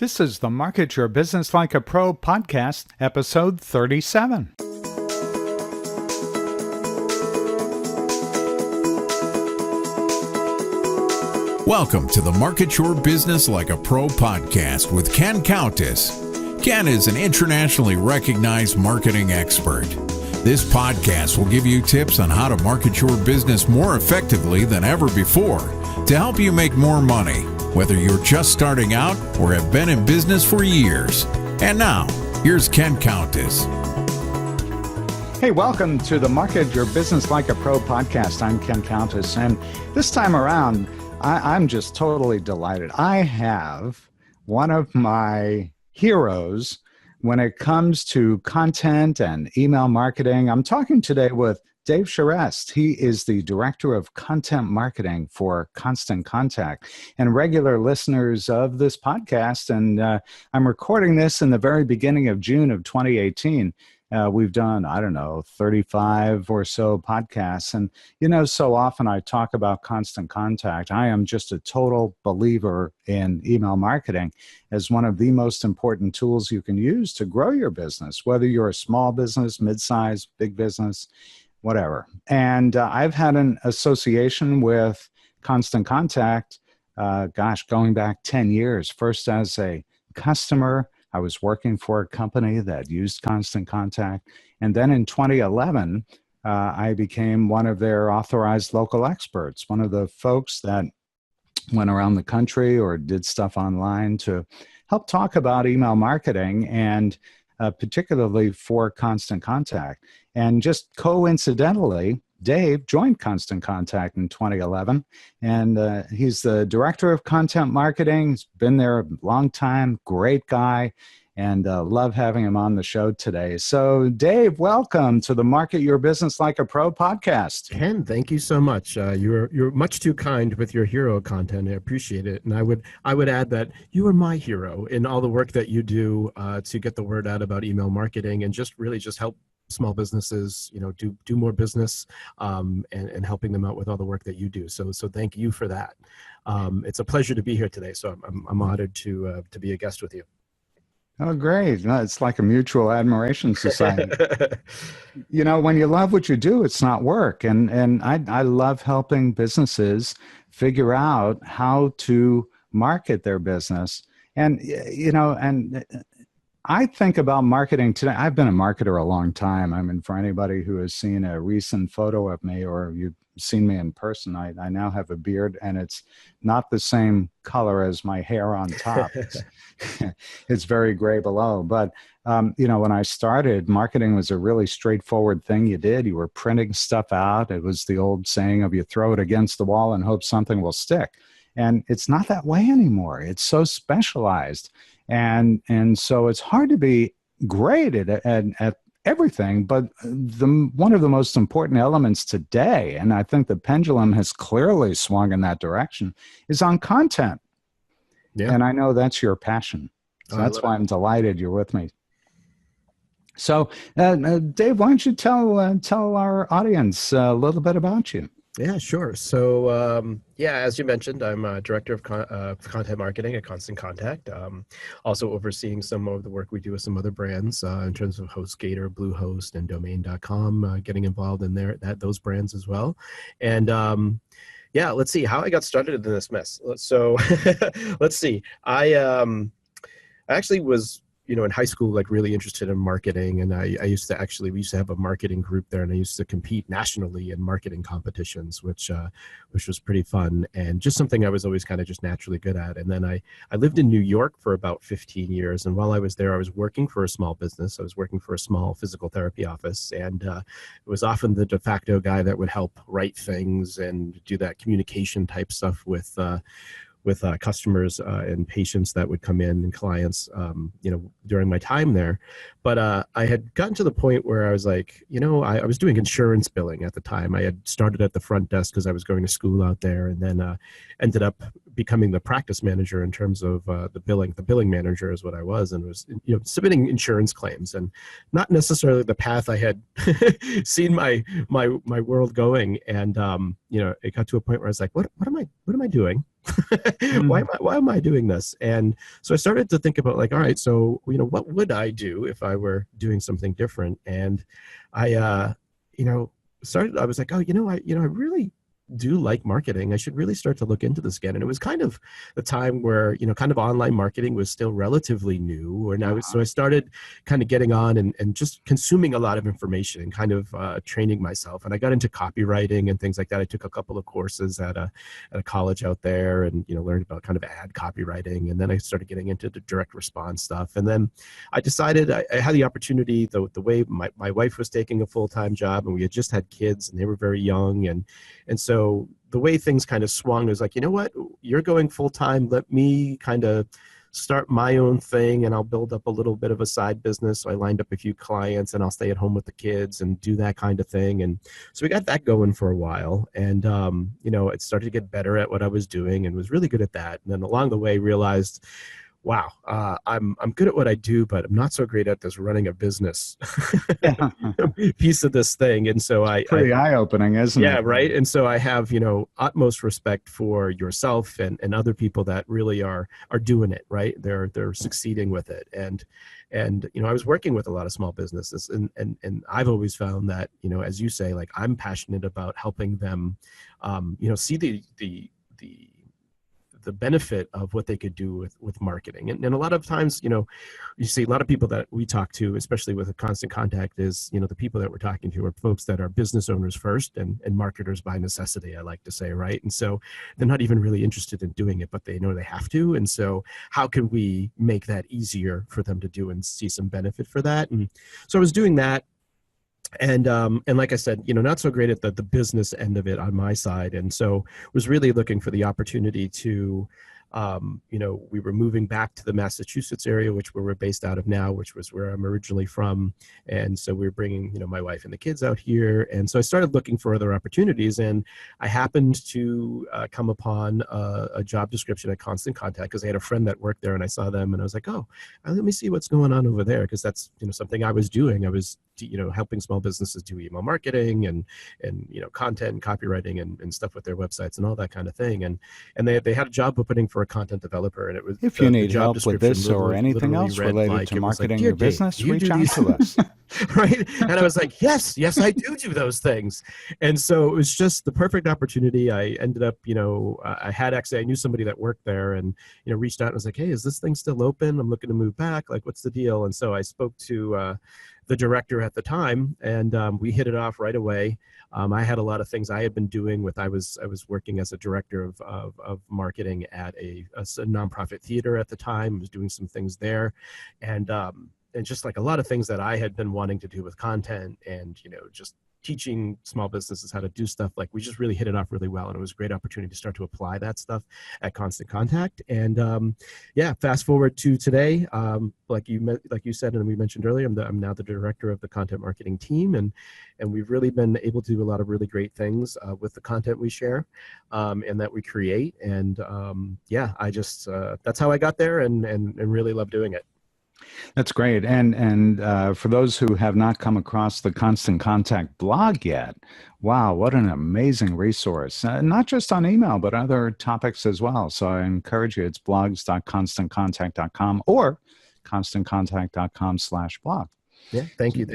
This is the Market Your Business Like a Pro podcast, episode 37. Welcome to the Market Your Business Like a Pro podcast with Ken Countess. Ken is an internationally recognized marketing expert. This podcast will give you tips on how to market your business more effectively than ever before to help you make more money, whether you're just starting out or have been in business for years. And now, here's Ken Countess. Hey, welcome to the Market Your Business Like a Pro podcast. I'm Ken Countess, and this time around, I'm just totally delighted. I have one of my heroes when it comes to content and email marketing. I'm talking today with Dave Charest. He is the Director of Content Marketing for Constant Contact. And regular listeners of this podcast, and I'm recording this in the very beginning of June of 2018. We've done, 35 or so podcasts. And, so often I talk about Constant Contact. I am just a total believer in email marketing as one of the most important tools you can use to grow your business, whether you're a small business, mid-size, big business, whatever. And I've had an association with Constant Contact, going back 10 years, first as a customer. I was working for a company that used Constant Contact. And then in 2011, I became one of their authorized local experts, one of the folks that went around the country or did stuff online to help talk about email marketing, and particularly for Constant Contact. And just coincidentally, Dave joined Constant Contact in 2011, and he's the Director of Content Marketing. He's been there a long time, great guy, and love having him on the show today. So, Dave, welcome to the Market Your Business Like a Pro podcast. Ken, thank you so much. You're much too kind with your hero content. I appreciate it, and I would add that you are my hero in all the work that you do to get the word out about email marketing and just help small businesses, do more business, and helping them out with all the work that you do. So thank you for that. It's a pleasure to be here today. So I'm honored to be a guest with you. Oh, great. No, it's like a mutual admiration society. When you love what you do, it's not work. And I love helping businesses figure out how to market their business. And, I think about marketing today. I've been a marketer a long time. I mean, for anybody who has seen a recent photo of me or you've seen me in person, I now have a beard, and it's not the same color as my hair on top. It's very gray below. But, when I started, marketing was a really straightforward thing you did. You were printing stuff out. It was the old saying of you throw it against the wall and hope something will stick. And it's not that way anymore. It's so specialized. And so it's hard to be great at everything, but one of the most important elements today, and I think the pendulum has clearly swung in that direction, is on content. Yeah. And I know that's your passion. So that's why I'm delighted you're with me. So, Dave, why don't you tell our audience a little bit about you? Yeah, sure. So, as you mentioned, I'm a Director of Content Marketing at Constant Contact. Also overseeing some of the work we do with some other brands in terms of HostGator, Bluehost, and Domain.com, getting involved in those brands as well. And let's see how I got started in this mess. So let's see. I actually was in high school, really interested in marketing. And we used to have a marketing group there, and I used to compete nationally in marketing competitions, which was pretty fun and just something I was always kind of just naturally good at. And then I lived in New York for about 15 years. And while I was there, I was working for a small business. I was working for a small physical therapy office. And it was often the de facto guy that would help write things and do that communication type stuff with customers and patients that would come in, and clients, during my time there. But I had gotten to the point where I was like, I was doing insurance billing at the time. I had started at the front desk because I was going to school out there, and then ended up becoming the practice manager in terms of the billing manager is what I was, and was, submitting insurance claims, and not necessarily the path I had seen my world going. And it got to a point where I was like, what am I doing? Why am I doing this? And so I started to think about, like, all right, so what would I do if I were doing something different? And I I was like, I really do like marketing. I should really start to look into this again. And it was kind of the time where, kind of online marketing was still relatively new. So I started kind of getting on and just consuming a lot of information and kind of training myself. And I got into copywriting and things like that. I took a couple of courses at a college out there, and, learned about kind of ad copywriting. And then I started getting into the direct response stuff. And then I decided I had the opportunity, the way my wife was taking a full-time job, and we had just had kids, and they were very young. And so the way things kind of swung is like, you know what, you're going full time. Let me kind of start my own thing, and I'll build up a little bit of a side business. So I lined up a few clients, and I'll stay at home with the kids and do that kind of thing. And so we got that going for a while, and it started to get better at what I was doing, and was really good at that. And then along the way realized, wow, I'm good at what I do, but I'm not so great at this running a business piece of this thing. And so pretty eye-opening, isn't it? Yeah, right. And so I have, utmost respect for yourself and other people that really are doing it, right? They're succeeding with it. And I was working with a lot of small businesses, and I've always found that, as you say, like, I'm passionate about helping them, see the benefit of what they could do with marketing. And a lot of times, you see a lot of people that we talk to, especially with a Constant Contact, is, the people that we're talking to are folks that are business owners first and marketers by necessity, I like to say, right? And so they're not even really interested in doing it, but they know they have to. And so how can we make that easier for them to do and see some benefit for that? And so I was doing that. And like I said, not so great at the business end of it on my side. And so was really looking for the opportunity to, we were moving back to the Massachusetts area, which we're based out of now, which was where I'm originally from. And so we were bringing, my wife and the kids out here. And so I started looking for other opportunities, and I happened to come upon a job description at Constant Contact, because I had a friend that worked there, and I saw them, and I was like, oh, let me see what's going on over there. Because that's, something I was doing. I was, helping small businesses do email marketing and content and copywriting and stuff with their websites and all that kind of thing. And they had a job opening for a content developer, and it was, if you need help with this or anything else related to marketing your business, reach out to us. Right. And I was like, yes, I do those things. And so it was just the perfect opportunity. I ended up, I knew somebody that worked there, and, reached out and was like, hey, is this thing still open? I'm looking to move back. Like, what's the deal? And so I spoke to the director at the time, and we hit it off right away. I had a lot of things I had been doing I was working as a director of marketing at a nonprofit theater at the time. I was doing some things there, and just like a lot of things that I had been wanting to do with content, and, just teaching small businesses how to do stuff. Like, we just really hit it off really well, and it was a great opportunity to start to apply that stuff at Constant Contact. And fast forward to today, like you said, and we mentioned earlier, I'm now the director of the content marketing team, and we've really been able to do a lot of really great things with the content we share and that we create. And I just that's how I got there, and really love doing it. That's great. And for those who have not come across the Constant Contact blog yet, wow, what an amazing resource. Not just on email, but other topics as well. So I encourage you, it's blogs.constantcontact.com or constantcontact.com/blog. Yeah, thank you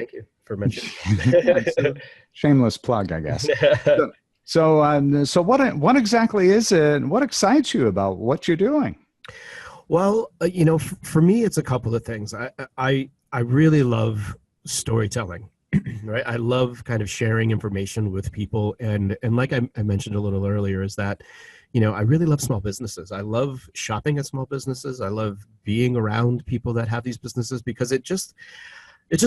for mentioning. Shameless plug, I guess. So what exactly is it? What excites you about what you're doing? Well, for me, it's a couple of things. I really love storytelling, right? I love kind of sharing information with people. And like I mentioned a little earlier, is that, I really love small businesses. I love shopping at small businesses. I love being around people that have these businesses, because it just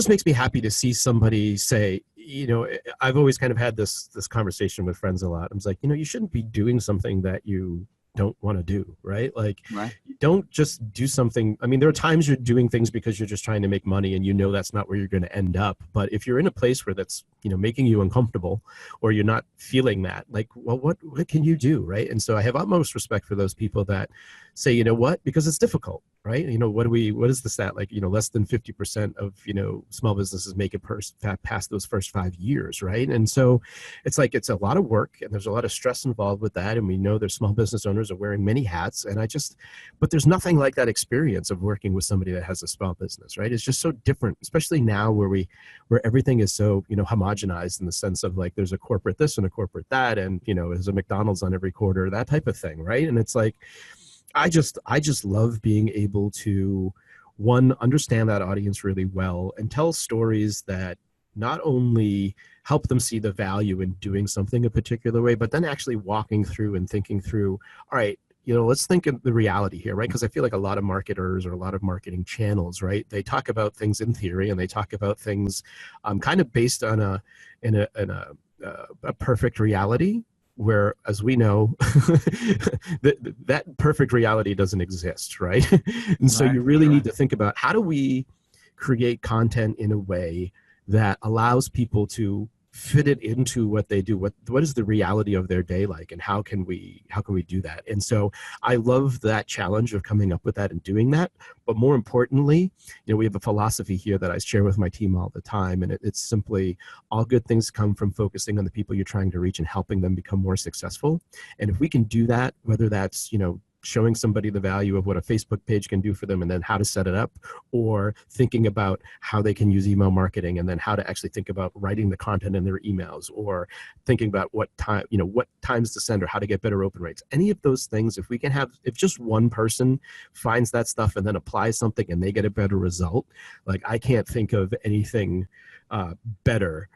makes me happy to see somebody say, I've always kind of had this conversation with friends a lot. I was like, you shouldn't be doing something that you don't want to do, right? Like, Right. you don't just do something. I mean, there are times you're doing things because you're just trying to make money and you know that's not where you're going to end up. But if you're in a place where that's, making you uncomfortable, or you're not feeling that, like, well, what can you do, right? And so I have utmost respect for those people that say, you know what, because it's difficult, right? What is the stat? Like, less than 50% of, small businesses make it past those first 5 years, right? And so it's like, it's a lot of work and there's a lot of stress involved with that. And we know there's small business owners are wearing many hats. But there's nothing like that experience of working with somebody that has a small business, right? It's just so different, especially now where everything is so, homogenized in the sense of like, there's a corporate this and a corporate that, and, there's a McDonald's on every corner, that type of thing, right? And it's like, I just love being able to, one, understand that audience really well and tell stories that not only help them see the value in doing something a particular way, but then actually walking through and thinking through, all right, let's think of the reality here, right? Because I feel like a lot of marketers or a lot of marketing channels, right, they talk about things in theory and they talk about things kind of based on a perfect reality, where, as we know, that perfect reality doesn't exist, right? And so you really need to think about, how do we create content in a way that allows people to fit it into what they do, what is the reality of their day like, and how can we do that? And so I love that challenge of coming up with that and doing that. But more importantly, we have a philosophy here that I share with my team all the time, and it's simply, all good things come from focusing on the people you're trying to reach and helping them become more successful. And if we can do that, whether that's showing somebody the value of what a Facebook page can do for them and then how to set it up, or thinking about how they can use email marketing and then how to actually think about writing the content in their emails, or thinking about what times to send or how to get better open rates. Any of those things, if just one person finds that stuff and then applies something and they get a better result, like, I can't think of anything better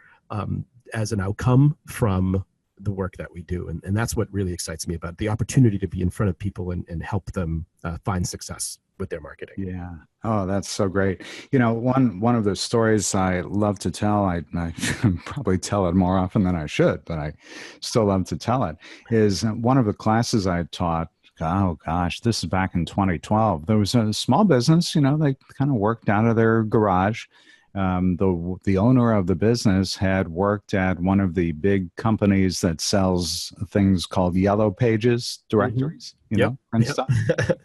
as an outcome from the work that we do. And that's what really excites me about the opportunity to be in front of people and help them find success with their marketing. Yeah. Oh, that's so great. One of the stories I love to tell, I probably tell it more often than I should, but I still love to tell it, is one of the classes I taught. Oh gosh, this is back in 2012. There was a small business, they kind of worked out of their garage. The owner of the business had worked at one of the big companies that sells things called Yellow Pages directories, and stuff.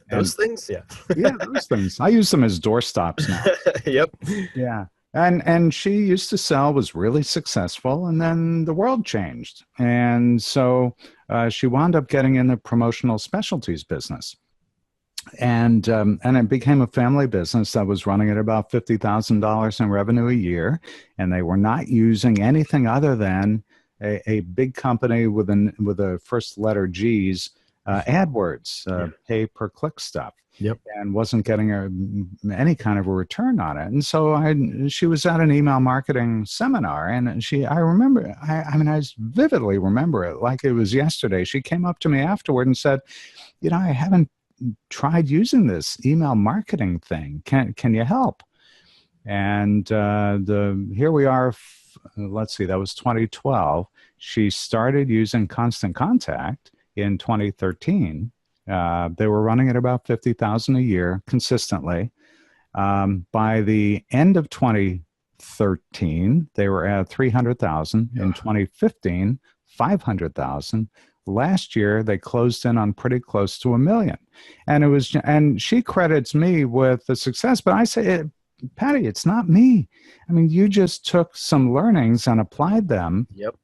Those things, yeah. Yeah, those things. I use them as doorstops now. Yep. Yeah. And she used to sell, was really successful, and then the world changed. And so she wound up getting in the promotional specialties business. And it became a family business that was running at about $50,000 in revenue a year. And they were not using anything other than a big company with a first letter G's AdWords, pay per click stuff. Yep. And wasn't getting any kind of a return on it. And so she was at an email marketing seminar, and I vividly remember it like it was yesterday. She came up to me afterward and said, I haven't tried using this email marketing thing. Can you help? And here we are. Let's see, that was 2012. She started using Constant Contact in 2013. They were running at about $50,000 a year consistently. By the end of 2013, they were at $300,000. In 2015, $500,000. Last year, they closed in on pretty close to $1 million. And she credits me with the success, but I say, Patty, it's not me. I mean, you just took some learnings and applied them. Yep.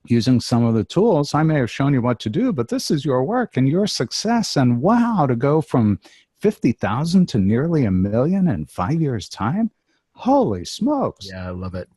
Using some of the tools. I may have shown you what to do, but this is your work and your success. And wow, to go from 50,000 to nearly $1 million in 5 years' time. Holy smokes. Yeah, I love it.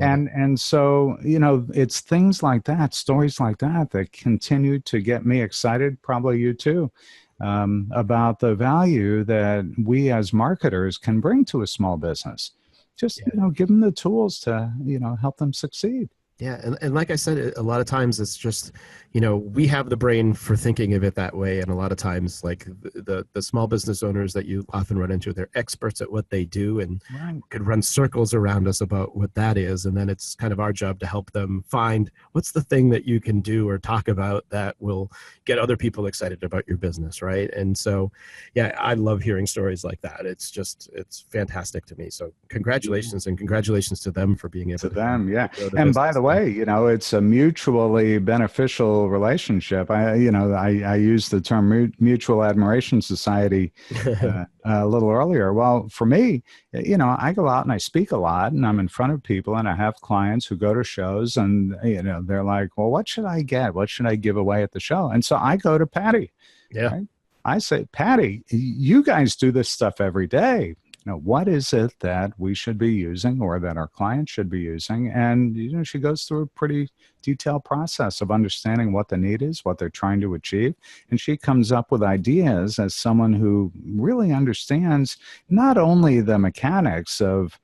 And so, it's things like that, stories like that continue to get me excited, probably you too, about the value that we as marketers can bring to a small business. Just, give them the tools to, help them succeed. Yeah, and like I said, a lot of times it's just, we have the brain for thinking of it that way, and a lot of times, like the small business owners that you often run into, they're experts at what they do, and Right. could run circles around us about what that is, and then it's kind of our job to help them find what's the thing that you can do or talk about that will get other people excited about your business, right? And so, yeah, I love hearing stories like that. It's fantastic to me. So congratulations, and congratulations to them for being able To to kind them, yeah. of grow the And by business. the way, it's a mutually beneficial relationship. I used the term mutual admiration society a little earlier. Well, for me, I go out and I speak a lot, and I'm in front of people, and I have clients who go to shows, and they're like, "Well, what should I get? What should I give away at the show?" And so I go to Patty, Yeah. right? I say, "Patty, you guys do this stuff every day. What is it that we should be using or that our clients should be using?" And, she goes through a pretty detailed process of understanding what the need is, what they're trying to achieve. And she comes up with ideas as someone who really understands not only the mechanics of,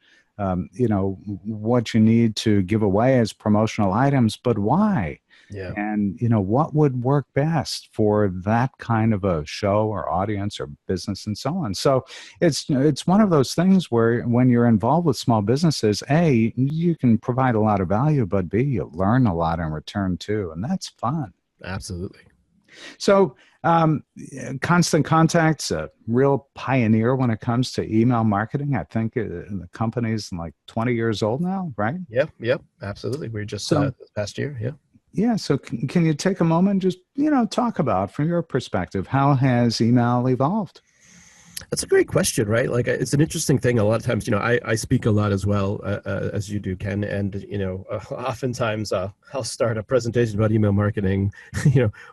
what you need to give away as promotional items, but why. Yeah. And what would work best for that kind of a show or audience or business and so on. So it's one of those things where when you're involved with small businesses, A, you can provide a lot of value, but B, you learn a lot in return too, and that's fun. Absolutely. So Constant Contact's a real pioneer when it comes to email marketing. I think the company's like 20 years old now, right? Yep, absolutely. We're just So this past year. Yeah. yeah. So can you take a moment and just, talk about, from your perspective, how has email evolved? That's a great question, right? Like, it's an interesting thing. A lot of times, I speak a lot as well, as you do, Ken. And, oftentimes I'll start a presentation about email marketing.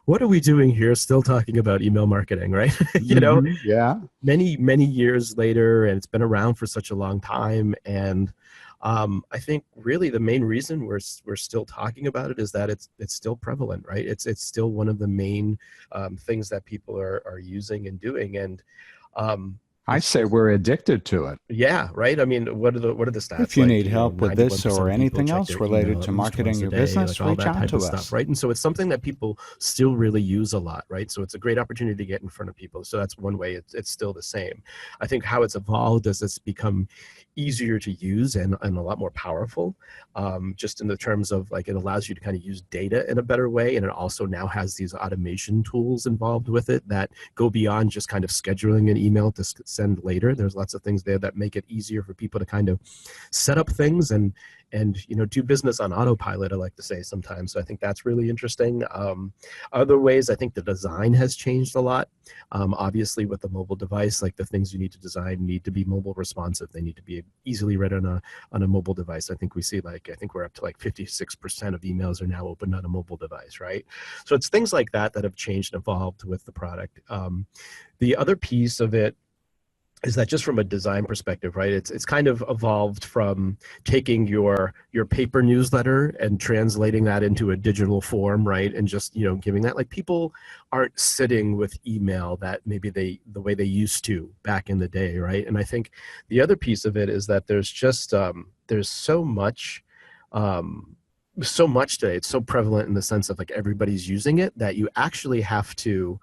What are we doing here still talking about email marketing, right? Yeah. Many, many years later, and it's been around for such a long time. And I think really the main reason we're still talking about it is that it's still prevalent, right? It's still one of the main things that people are using and doing. And I say we're addicted to it. yeah, right. I mean, what are the stats? If you like, need help with this 91% or of people anything check else their related email to at least marketing once a your day, business, like all reach that out type to of us. stuff, right? And so it's something that people still really use a lot, right? So it's a great opportunity to get in front of people. So that's one way. It's still the same. I think how it's evolved is it's become easier to use and a lot more powerful, just in the terms of, like, it allows you to kind of use data in a better way, and it also now has these automation tools involved with it that go beyond just kind of scheduling an email to send later. There's lots of things there that make it easier for people to kind of set up things and do business on autopilot, I like to say sometimes. So I think that's really interesting. Other ways, I think the design has changed a lot. Obviously, with the mobile device, like, the things you need to design need to be mobile responsive. They need to be easily read on a mobile device. I think we're up to like 56% of emails are now opened on a mobile device, right? So it's things like that have changed and evolved with the product. The other piece of it is that, just from a design perspective, right, it's kind of evolved from taking your paper newsletter and translating that into a digital form, right, and just giving that, like, people aren't sitting with email that maybe the way they used to back in the day, right? And I think the other piece of it is that there's just there's so much today. It's so prevalent in the sense of, like, everybody's using it, that you actually have to,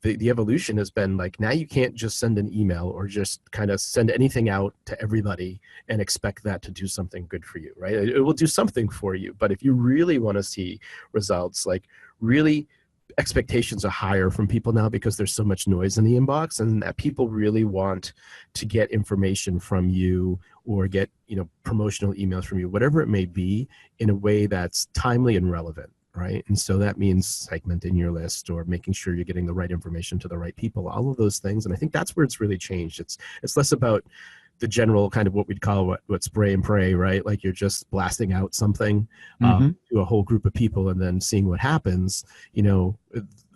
the evolution has been, like, now you can't just send an email or just kind of send anything out to everybody and expect that to do something good for you, right? It will do something for you, but if you really want to see results, like, really, expectations are higher from people now because there's so much noise in the inbox, and that people really want to get information from you or get promotional emails from you, whatever it may be, in a way that's timely and relevant. Right. And so that means segmenting your list or making sure you're getting the right information to the right people, all of those things. And I think that's where it's really changed. It's less about the general kind of what we'd call what spray and pray, right? Like, you're just blasting out something to a whole group of people and then seeing what happens.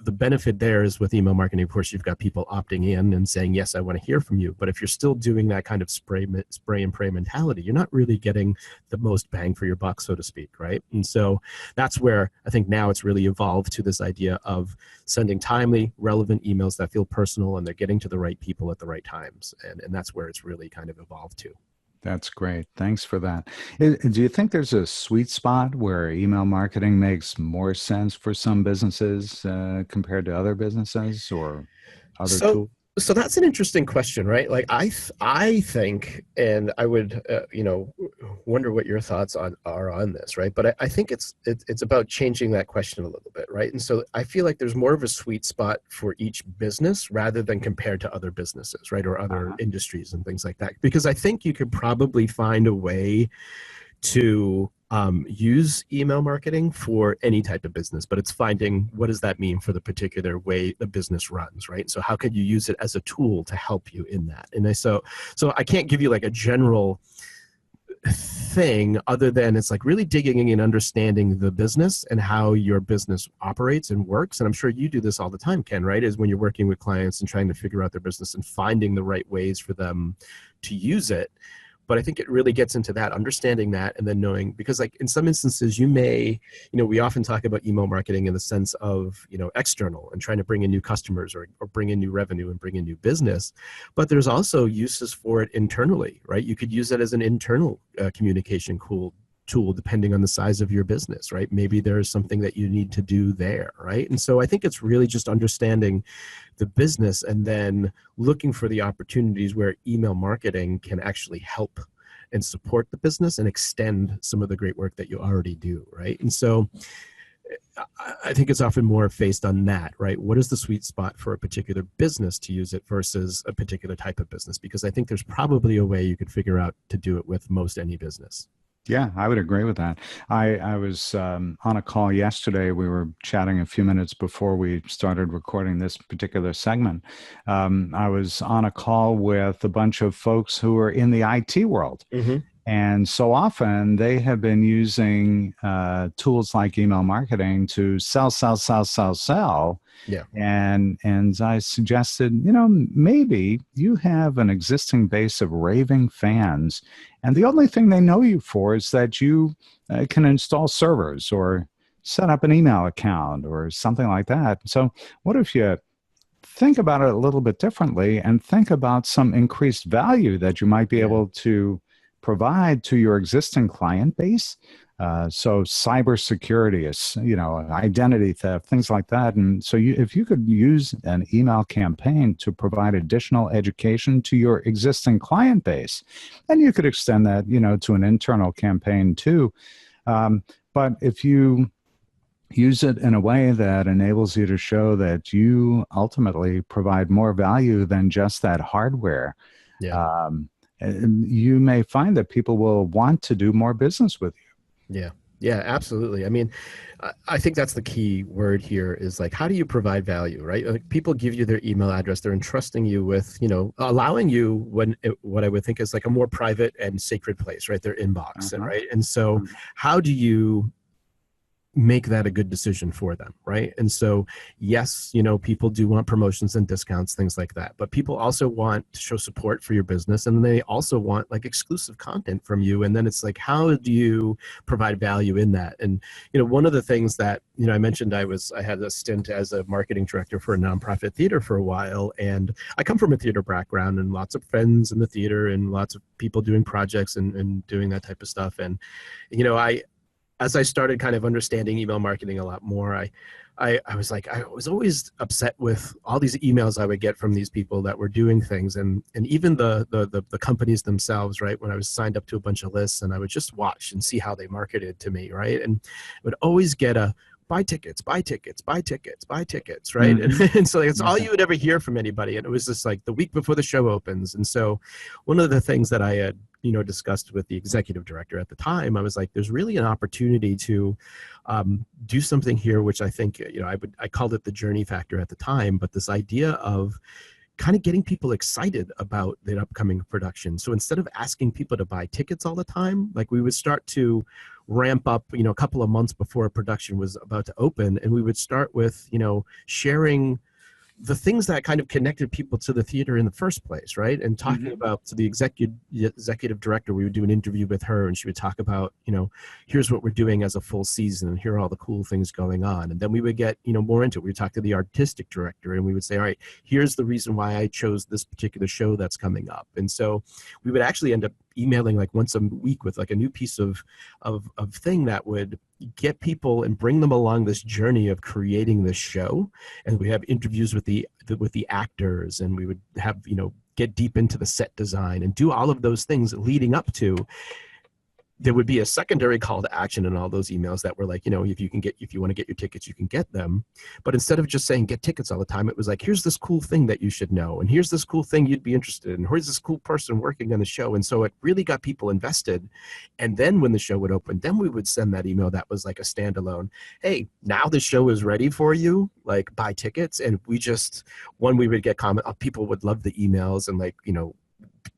The benefit there is, with email marketing, of course, you've got people opting in and saying, yes, I want to hear from you. But if you're still doing that kind of spray and pray mentality, you're not really getting the most bang for your buck, so to speak, right? And so that's where I think now it's really evolved to this idea of sending timely, relevant emails that feel personal, and they're getting to the right people at the right times. And that's where it's really kind of evolved to. That's great. Thanks for that. Do you think there's a sweet spot where email marketing makes more sense for some businesses compared to other businesses or other So, tools? so that's an interesting question, right? Like I think, and I would, wonder what your thoughts are on this, right? But I think it's about changing that question a little bit, right? And so I feel like there's more of a sweet spot for each business rather than compared to other businesses, right? Or other industries and things like that. Because I think you could probably find a way to use email marketing for any type of business, but it's finding what does that mean for the particular way the business runs, right? So how could you use it as a tool to help you in that? And so I can't give you like a general thing other than it's like really digging in and understanding the business and how your business operates and works. And I'm sure you do this all the time, Ken, right? Is when you're working with clients and trying to figure out their business and finding the right ways for them to use it. But I think it really gets into that, understanding that, and then knowing, because like in some instances you may, we often talk about email marketing in the sense of, external and trying to bring in new customers or bring in new revenue and bring in new business. But there's also uses for it internally, right? You could use it as an internal communication tool depending on the size of your business, right? Maybe there's something that you need to do there, right? And so I think it's really just understanding the business and then looking for the opportunities where email marketing can actually help and support the business and extend some of the great work that you already do, right? And so I think it's often more based on that, right? What is the sweet spot for a particular business to use it versus a particular type of business? Because I think there's probably a way you could figure out to do it with most any business. Yeah, I would agree with that. I was on a call yesterday. We were chatting a few minutes before we started recording this particular segment. I was on a call with a bunch of folks who are in the IT world. Mm-hmm. And so often they have been using tools like email marketing to sell. Yeah. And I suggested, maybe you have an existing base of raving fans, and the only thing they know you for is that you can install servers or set up an email account or something like that. So what if you think about it a little bit differently and think about some increased value that you might be able to provide to your existing client base? So cybersecurity is, identity theft, things like that. And so if you could use an email campaign to provide additional education to your existing client base, and you could extend that, to an internal campaign too. But if you use it in a way that enables you to show that you ultimately provide more value than just that hardware, you may find that people will want to do more business with you. Yeah, absolutely. I mean, I think that's the key word here is like, how do you provide value, right? Like people give you their email address, they're entrusting you with, allowing you what I would think is like a more private and sacred place, right? Their inbox, right? And so how do you make that a good decision for them, right? And so, yes, people do want promotions and discounts, things like that, but people also want to show support for your business, and they also want like exclusive content from you. And then it's like, how do you provide value in that? And one of the things that I mentioned, I had a stint as a marketing director for a nonprofit theater for a while, and I come from a theater background and lots of friends in the theater and lots of people doing projects and doing that type of stuff. And as I started kind of understanding email marketing a lot more, I was like, I was always upset with all these emails I would get from these people that were doing things, and even the companies themselves, right? When I was signed up to a bunch of lists, and I would just watch and see how they marketed to me, right? And I would always get a buy tickets, right? Mm-hmm. And so it's all you would ever hear from anybody. And it was just like the week before the show opens. And so one of the things that I had, discussed with the executive director at the time, I was like, there's really an opportunity to do something here, which I think, I called it the journey factor at the time, but this idea of kind of getting people excited about the upcoming production. So instead of asking people to buy tickets all the time, like we would start to ramp up, a couple of months before a production was about to open. And we would start with, sharing the things that kind of connected people to the theater in the first place, right? And talking about to the executive director, we would do an interview with her, and she would talk about, here's what we're doing as a full season, and here are all the cool things going on. And then we would get, more into it. We would talk to the artistic director, and we would say, all right, here's the reason why I chose this particular show that's coming up. And so we would actually end up emailing like once a week with like a new piece of thing that would get people and bring them along this journey of creating this show. And we have interviews with the actors, and we would have, get deep into the set design and do all of those things leading up to. There would be a secondary call to action in all those emails that were like, if you want to get your tickets, you can get them. But instead of just saying get tickets all the time, it was like, here's this cool thing that you should know. And here's this cool thing you'd be interested in. Here's this cool person working on the show. And so it really got people invested. And then when the show would open, then we would send that email that was like a standalone. Hey, now the show is ready for you. Like, buy tickets. And we would get comment. People would love the emails, and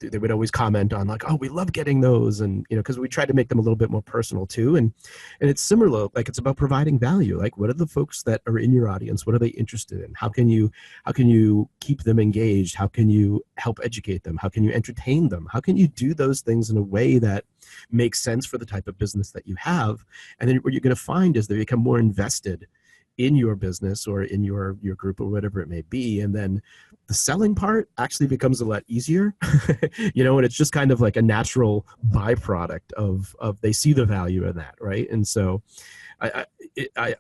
they would always comment on like, oh, we love getting those. And, because we try to make them a little bit more personal too. And it's similar, like it's about providing value. Like, what are the folks that are in your audience? What are they interested in? How can you keep them engaged? How can you help educate them? How can you entertain them? How can you do those things in a way that makes sense for the type of business that you have? And then what you're going to find is they become more invested in your business or in your group or whatever it may be. And then the selling part actually becomes a lot easier, and it's just kind of like a natural byproduct of they see the value in that. Right. And so I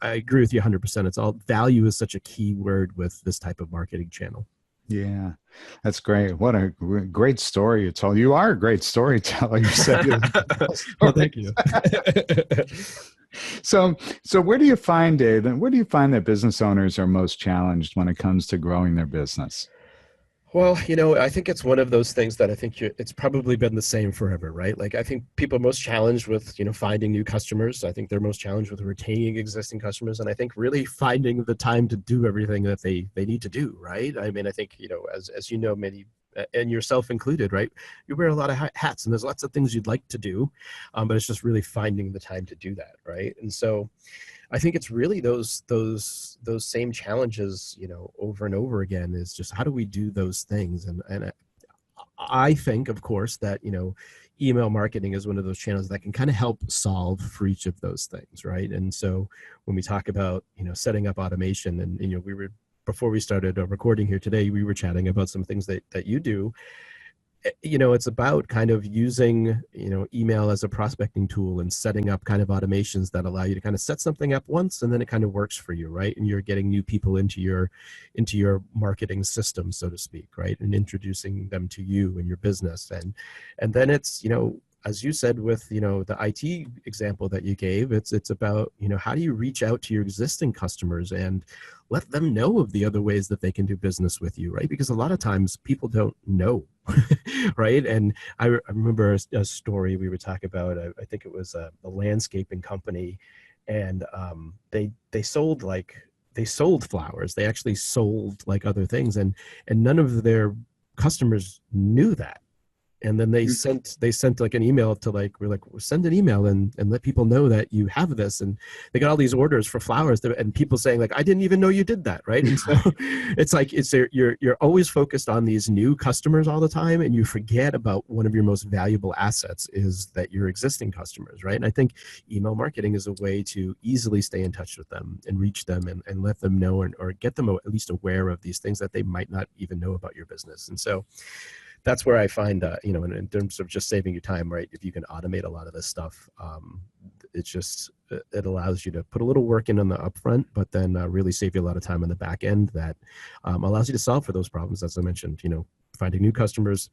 agree with you 100%. It's all value is such a key word with this type of marketing channel. Yeah, that's great. What a great story you told. You are a great storyteller. You said well, thank you. So where do you find, Dave, and where do you find that business owners are most challenged when it comes to growing their business? Well, I think it's one of those things that I think it's probably been the same forever, right? Like, I think people are most challenged with, finding new customers. I think they're most challenged with retaining existing customers. And I think really finding the time to do everything that they need to do, right? I mean, I think, as you know, many, and yourself included, right? You wear a lot of hats, and there's lots of things you'd like to do, but it's just really finding the time to do that, right? And so I think it's really those same challenges, over and over again, is just how do we do those things? And I think, of course, that, email marketing is one of those channels that can kind of help solve for each of those things, right? And so when we talk about, setting up automation, and, we were, before we started recording here today, we were chatting about some things that you do. It's about kind of using, email as a prospecting tool and setting up kind of automations that allow you to kind of set something up once, and then it kind of works for you, right? And you're getting new people into your marketing system, so to speak, right? And introducing them to you and your business. And then it's, as you said with, the IT example that you gave, it's about, how do you reach out to your existing customers and let them know of the other ways that they can do business with you, right? Because a lot of times people don't know, right? And I remember a story we were talking about, I think it was a landscaping company, and they sold flowers. They actually sold like other things, and none of their customers knew that. And then they sent like an email to we're like, send an email and let people know that you have this. And they got all these orders for flowers and people saying like, I didn't even know you did that. Right. And so it's like, you're always focused on these new customers all the time. And you forget about one of your most valuable assets is that your existing customers. Right. And I think email marketing is a way to easily stay in touch with them and reach them and let them know or get them at least aware of these things that they might not even know about your business. And so that's where I find, in terms of just saving you time, right? If you can automate a lot of this stuff, it allows you to put a little work in on the upfront, but then really save you a lot of time on the back end that allows you to solve for those problems, as I mentioned, finding new customers,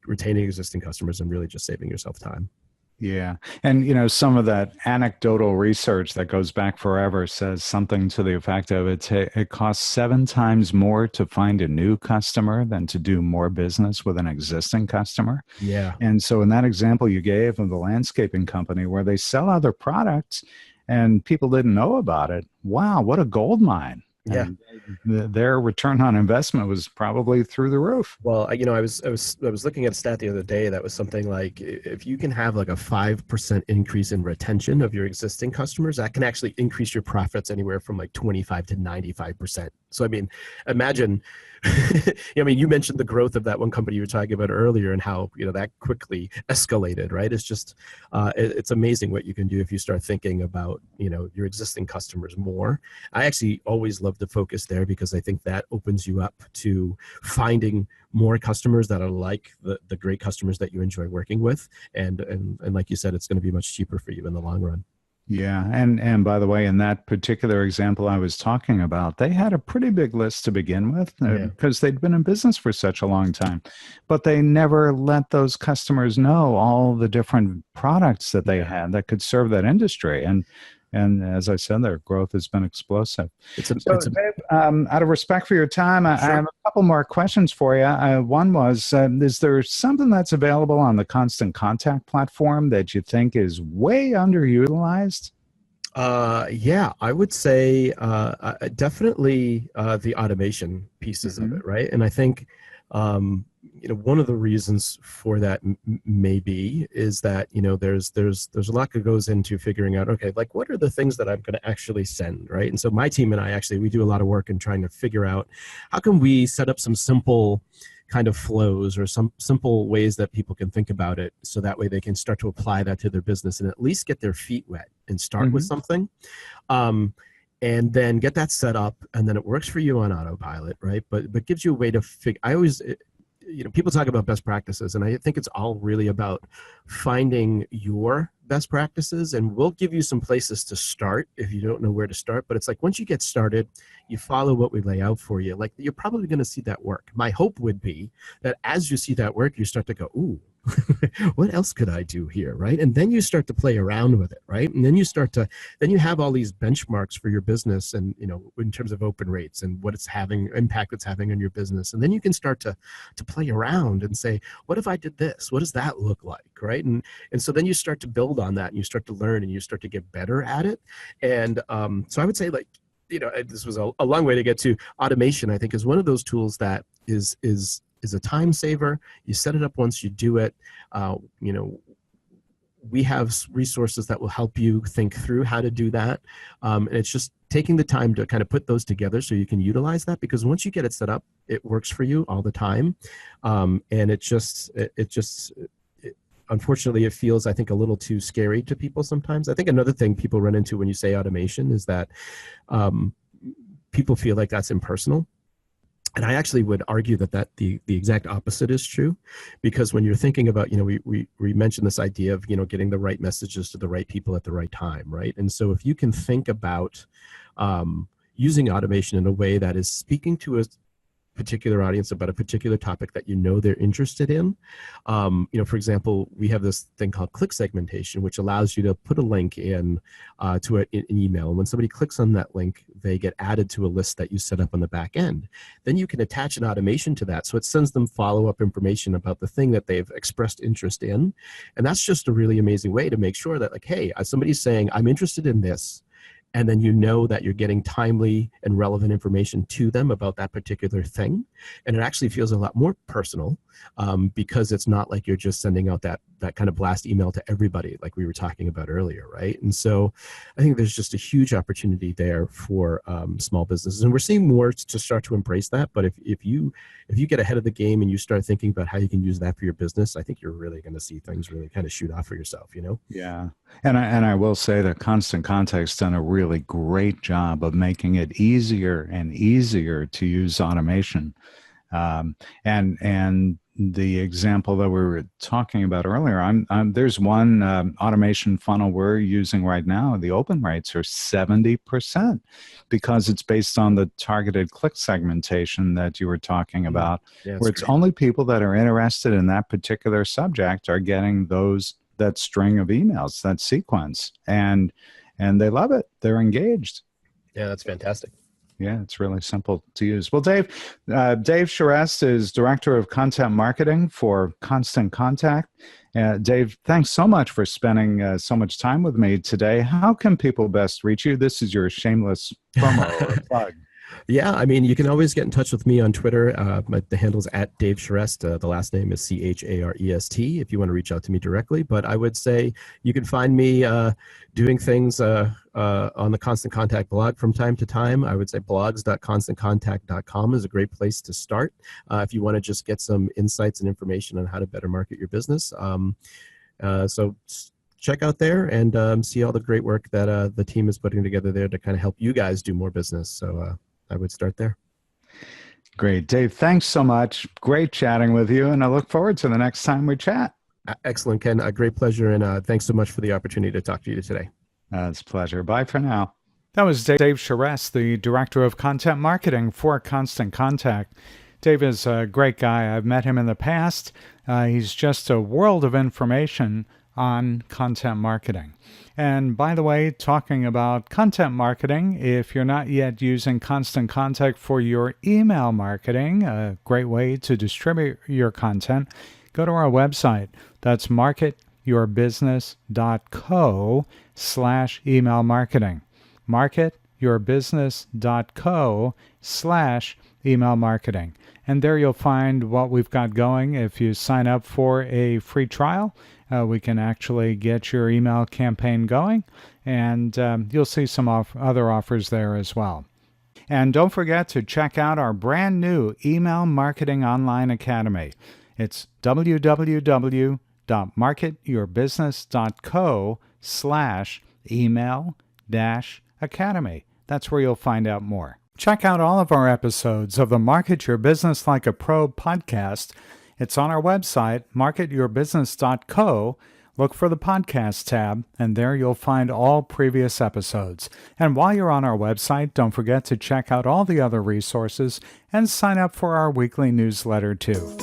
retaining existing customers, and really just saving yourself time. Yeah. And, some of that anecdotal research that goes back forever says something to the effect of it costs 7 times more to find a new customer than to do more business with an existing customer. Yeah. And so in that example you gave of the landscaping company where they sell other products and people didn't know about it, wow, what a gold mine. Yeah. And their return on investment was probably through the roof. Well, I was looking at a stat the other day that was something like if you can have like a 5% increase in retention of your existing customers, that can actually increase your profits anywhere from like 25 to 95%. So, I mean, imagine, I mean, you mentioned the growth of that one company you were talking about earlier and how, that quickly escalated, right? It's just, it's amazing what you can do if you start thinking about, your existing customers more. I actually always love to focus there because I think that opens you up to finding more customers that are like the great customers that you enjoy working with. And like you said, it's going to be much cheaper for you in the long run. Yeah. And by the way, in that particular example I was talking about, they had a pretty big list to begin with because they'd been in business for such a long time. But they never let those customers know all the different products that they had that could serve that industry. And as I said, their growth has been explosive. Dave, out of respect for your time, I have a couple more questions for you. One was, is there something that's available on the Constant Contact platform that you think is way underutilized? Yeah, I would say definitely the automation pieces of it, right? And I think one of the reasons for that maybe is that there's a lot that goes into figuring out, okay, like what are the things that I'm going to actually send, right? And so my team and I we do a lot of work in trying to figure out how can we set up some simple kind of flows or some simple ways that people can think about it so that way they can start to apply that to their business and at least get their feet wet and start with something. And then get that set up, and then it works for you on autopilot, right? But gives you a way to figure. I always, people talk about best practices, and I think it's all really about finding your best practices. And we'll give you some places to start if you don't know where to start. But it's like once you get started, you follow what we lay out for you. Like you're probably going to see that work. My hope would be that as you see that work, you start to go, ooh. What else could I do here, right? And then you start to play around with it, right? And then you have all these benchmarks for your business and, in terms of open rates and what impact it's having on your business. And then you can start to play around and say, what if I did this? What does that look like, right? And so then you start to build on that and you start to learn and you start to get better at it. And so I would say this was a long way to get to automation, I think is one of those tools that is a time saver. You set it up once, you do it. We have resources that will help you think through how to do that. And it's just taking the time to kind of put those together so you can utilize that, because once you get it set up, it works for you all the time. And unfortunately, it feels, I think, a little too scary to people sometimes. I think another thing people run into when you say automation is that people feel like that's impersonal. And I actually would argue that the exact opposite is true, because when you're thinking about, we mentioned this idea of, getting the right messages to the right people at the right time, right? And so if you can think about using automation in a way that is speaking to a particular audience about a particular topic that they're interested in. For example, we have this thing called click segmentation, which allows you to put a link in to an email. And when somebody clicks on that link, they get added to a list that you set up on the back end. Then you can attach an automation to that. So it sends them follow-up information about the thing that they've expressed interest in. And that's just a really amazing way to make sure that, like, hey, somebody's saying, I'm interested in this. And then that you're getting timely and relevant information to them about that particular thing. And it actually feels a lot more personal because it's not like you're just sending out that kind of blast email to everybody like we were talking about earlier, right? And so I think there's just a huge opportunity there for small businesses. And we're seeing more to start to embrace that. But if you get ahead of the game and you start thinking about how you can use that for your business, I think you're really going to see things really kind of shoot off for yourself, Yeah. And I will say that Constant Contact's done a really great job of making it easier and easier to use automation. And the example that we were talking about earlier, there's one automation funnel we're using right now. The open rates are 70% because it's based on the targeted click segmentation that you were talking about, where it's only people that are interested in that particular subject are getting that string of emails, that sequence, and they love it. They're engaged. Yeah, that's fantastic. Yeah, it's really simple to use. Well, Dave Charest is Director of Content Marketing for Constant Contact. Dave, thanks so much for spending so much time with me today. How can people best reach you? This is your shameless promo or plug. Yeah, I mean, you can always get in touch with me on Twitter. The handle's at Dave Charest. The last name is Charest if you want to reach out to me directly. But I would say you can find me doing things on the Constant Contact blog from time to time. I would say blogs.constantcontact.com is a great place to start if you want to just get some insights and information on how to better market your business. So check out there and see all the great work that the team is putting together there to kind of help you guys do more business. So I would start there. Great. Dave, thanks so much. Great chatting with you, and I look forward to the next time we chat. Excellent, Ken. A great pleasure, and thanks so much for the opportunity to talk to you today. It's a pleasure. Bye for now. That was Dave Charest, the Director of Content Marketing for Constant Contact. Dave is a great guy. I've met him in the past. He's just a world of information on content marketing. And by the way, talking about content marketing, if you're not yet using Constant Contact for your email marketing, a great way to distribute your content, go to our website. That's marketyourbusiness.co/email marketing. marketyourbusiness.co/email marketing. And there you'll find what we've got going. If you sign up for a free trial, we can actually get your email campaign going, and you'll see some other offers there as well. And don't forget to check out our brand new Email Marketing Online Academy. It's www.marketyourbusiness.co/email-academy. That's where you'll find out more. Check out all of our episodes of the Market Your Business Like a Pro podcast. It's on our website, marketyourbusiness.co. Look for the podcast tab, and there you'll find all previous episodes. And while you're on our website, don't forget to check out all the other resources and sign up for our weekly newsletter too.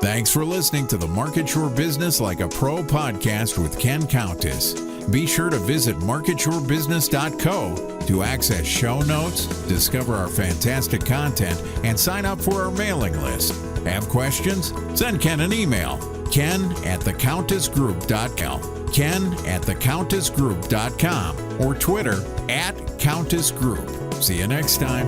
Thanks for listening to the Market Your Business Like a Pro podcast with Ken Countess. Be sure to visit marketyourbusiness.co to access show notes, discover our fantastic content, and sign up for our mailing list. Have questions? Send Ken an email. Ken@thecountessgroup.com. Ken@thecountessgroup.com or Twitter @CountessGroup. See you next time.